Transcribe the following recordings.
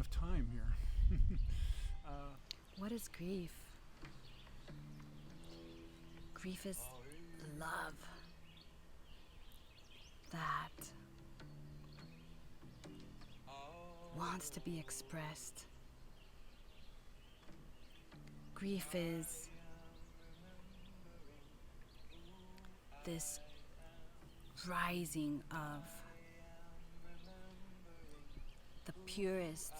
enough time here. What is grief? Grief is love that wants to be expressed. Grief is this rising of the purest,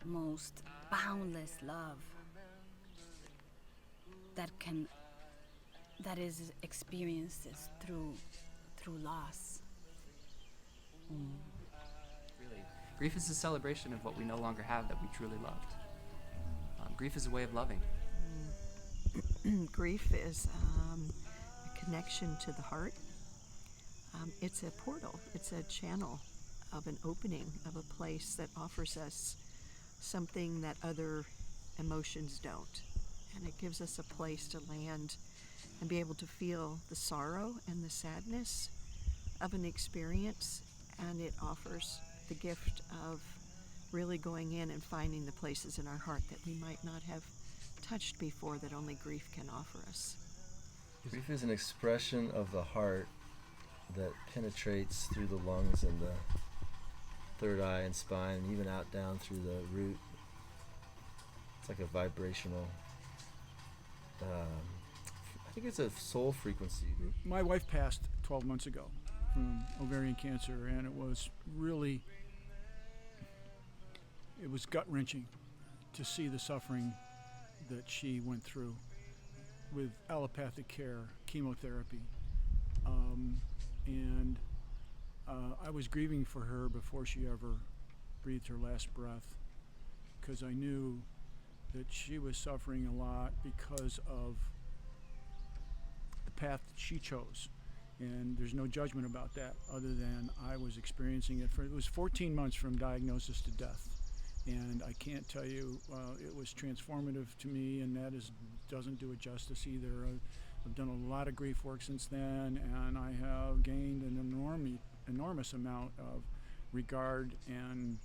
most boundless love that is experienced through loss. Really, grief is a celebration of what we no longer have that we truly loved. Grief is a way of loving. Grief is a connection to the heart. It's a portal. It's a channel of an opening of a place that offers us something that other emotions don't. And it gives us a place to land and be able to feel the sorrow and the sadness of an experience. And it offers the gift of really going in and finding the places in our heart that we might not have touched before, that only grief can offer us. Grief is an expression of the heart that penetrates through the lungs and the third eye and spine, and even out down through the root. It's like a vibrational, I think it's a soul frequency. My wife passed 12 months ago from ovarian cancer, and it was gut-wrenching to see the suffering that she went through with allopathic care, chemotherapy. And I was grieving for her before she ever breathed her last breath, because I knew that she was suffering a lot because of the path that she chose. And there's no judgment about that, other than I was experiencing it. It was 14 months from diagnosis to death. And I can't tell you, it was transformative to me, and that doesn't do it justice either. I've done a lot of grief work since then, and I have gained an enormous amount of regard and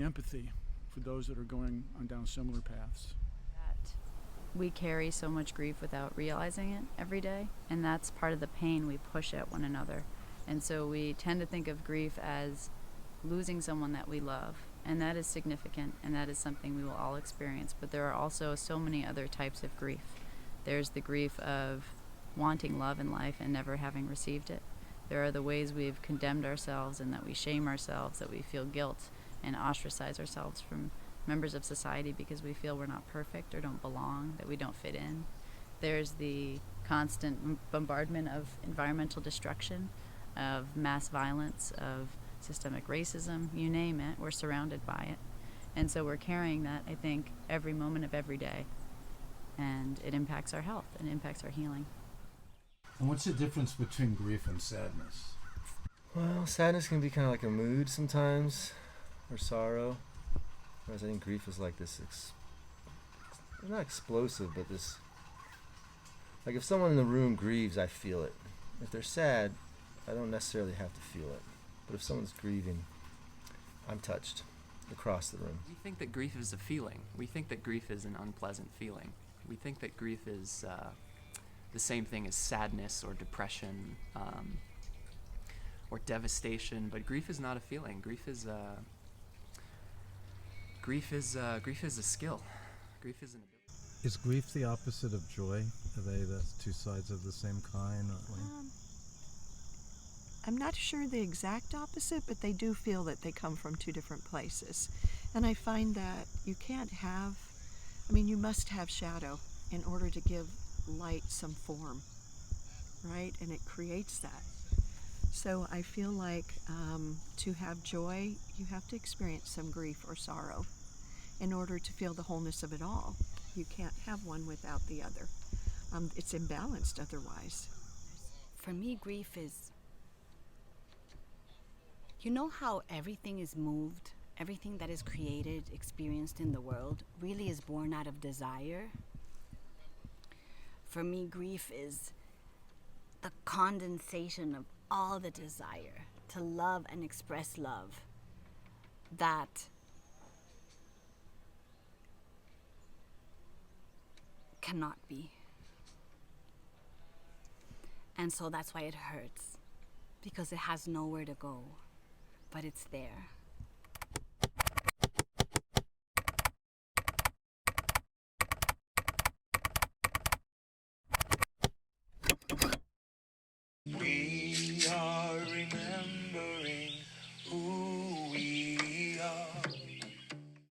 empathy for those that are going on down similar paths. We carry so much grief without realizing it every day, and that's part of the pain we push at one another. And so we tend to think of grief as losing someone that we love, and that is significant, and that is something we will all experience. But there are also so many other types of grief. There's the grief of wanting love in life and never having received it. There are the ways we've condemned ourselves and that we shame ourselves, that we feel guilt and ostracize ourselves from members of society because we feel we're not perfect or don't belong, that we don't fit in. There's the constant bombardment of environmental destruction, of mass violence, of systemic racism, you name it, we're surrounded by it. And so we're carrying that, I think, every moment of every day. And it impacts our health and impacts our healing. And what's the difference between grief and sadness? Well, sadness can be kind of like a mood sometimes, or sorrow. Whereas I think grief is like this, not explosive, but this, like if someone in the room grieves, I feel it. If they're sad, I don't necessarily have to feel it. But if someone's grieving, I'm touched across the room. We think that grief is a feeling. We think that grief is an unpleasant feeling. We think that grief is the same thing as sadness or depression or devastation, but grief is not a feeling. Grief is a skill. Grief is an ability. Is grief the opposite of joy? Are they the two sides of the same coin? I'm not sure the exact opposite, but they do feel that they come from two different places. And I find that you must have shadow in order to give light some form, right? And it creates that. So I feel like to have joy, you have to experience some grief or sorrow in order to feel the wholeness of it all. You can't have one without the other. It's imbalanced otherwise. For me, grief is, you know how everything is moved, everything that is created, experienced in the world, really is born out of desire? For me, grief is the condensation of all the desire to love and express love that cannot be. And so that's why it hurts, because it has nowhere to go, but it's there.